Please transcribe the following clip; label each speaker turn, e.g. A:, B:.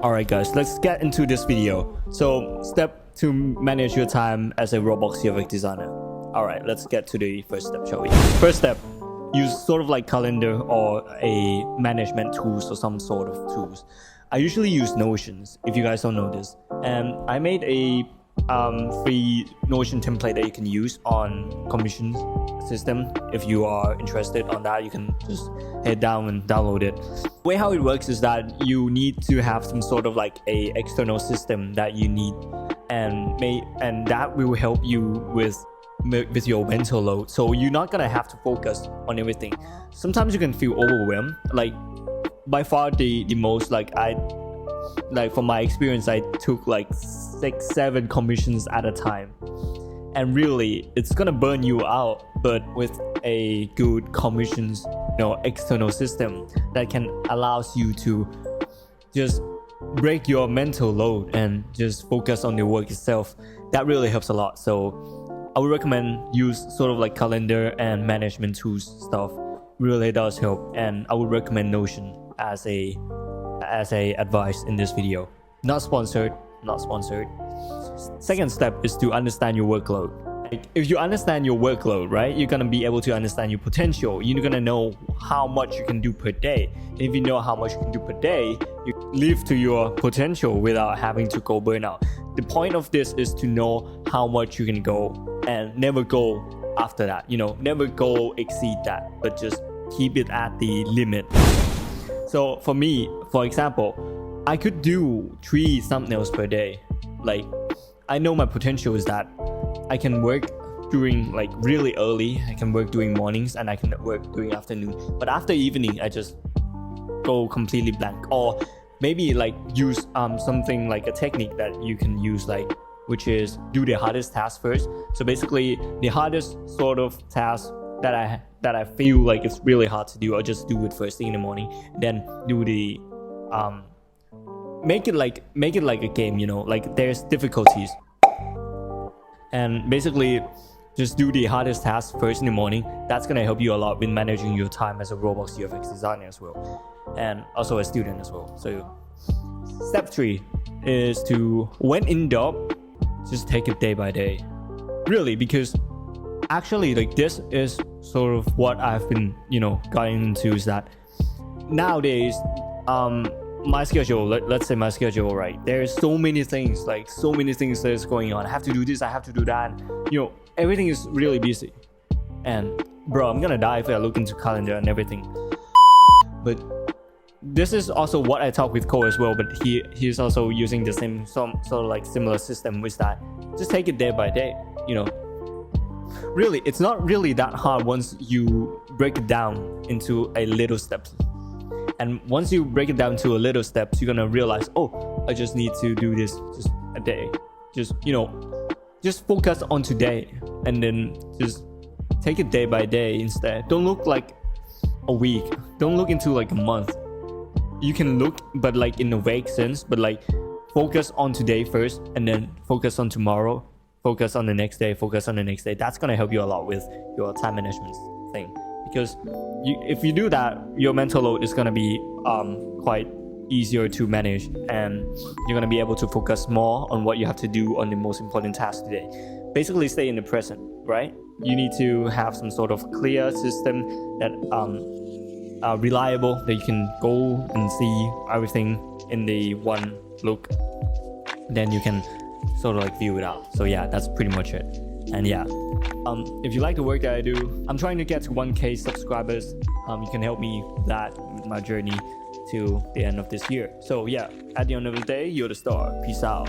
A: Alright guys, let's get into this video. So step to manage your time as a Roblox UX designer. Alright, let's get to the first step, shall we? First step, use sort of like calendar or a management tools or some sort of tools. I usually use Notions, if you guys don't know this. And I made a free Notion template that you can use on commission system. If you are interested on that, you can just head down and download it. The way how it works is that you need to have some sort of like a external system that you need, and that will help you with your mental load. So you're not gonna have to focus on everything. Sometimes you can feel overwhelmed. Like by far the most, from my experience, I took like 6-7 commissions at a time, and really it's gonna burn you out. But with a good commissions, external system that can allows you to just break your mental load and just focus on the work itself, that really helps a lot. So I would recommend use sort of like calendar and management tools stuff. Really does help, and I would recommend Notion as a advice in this video. Not sponsored. Second step is to understand your workload. Like, if you understand your workload, right, you're gonna be able to understand your potential. You're gonna know how much you can do per day. And if you know how much you can do per day, you live to your potential without having to go burnout. The point of this is to know how much you can go and never go after that. Never go exceed that, but just keep it at the limit. So for me, for example, I could do 3 thumbnails per day. Like, I know my potential is that I can work during like really early, I can work during mornings, and I can work during afternoon. But after evening, I just go completely blank. Or maybe like use something like a technique that you can use, like, which is do the hardest task first. So basically, the hardest sort of task that I feel like it's really hard to do, I'll just do it first thing in the morning. Then do the make it like a game, like there's difficulties. And basically just do the hardest task first in the morning. That's gonna help you a lot with managing your time as a Roblox UX designer as well, and also a student as well. So step 3 is to, when in doubt, just take it day by day. Really, because actually, like, this is sort of what I've been gotten into, is that nowadays my schedule, let's say my schedule, right, there's so many things that is going on. I have to do this, I have to do that, everything is really busy. And bro, I'm gonna die if I look into calendar and everything. But this is also what I talk with Cole as well, but he's also using the same sort of like similar system, with that just take it day by day. Really, it's not really that hard once you break it down into a little steps. And once you break it down to a little steps, you're gonna realize, oh, I just need to do this just a day. Just focus on today, and then just take it day by day instead. Don't look like a week. Don't look into like a month. You can look, but like in a vague sense, but like focus on today first, and then focus on tomorrow, focus on the next day, focus on the next day. That's gonna help you a lot with your time management thing. Because if you do that, your mental load is gonna be quite easier to manage, and you're gonna be able to focus more on what you have to do on the most important task today. Basically, stay in the present, right? You need to have some sort of clear system that reliable, that you can go and see everything in the one look. Then you can sort of like view it out. So yeah, that's pretty much it. And yeah, if you like the work that I do, I'm trying to get to 1K subscribers. You can help me with that, with my journey to the end of this year. So yeah, at the end of the day, you're the star. Peace out.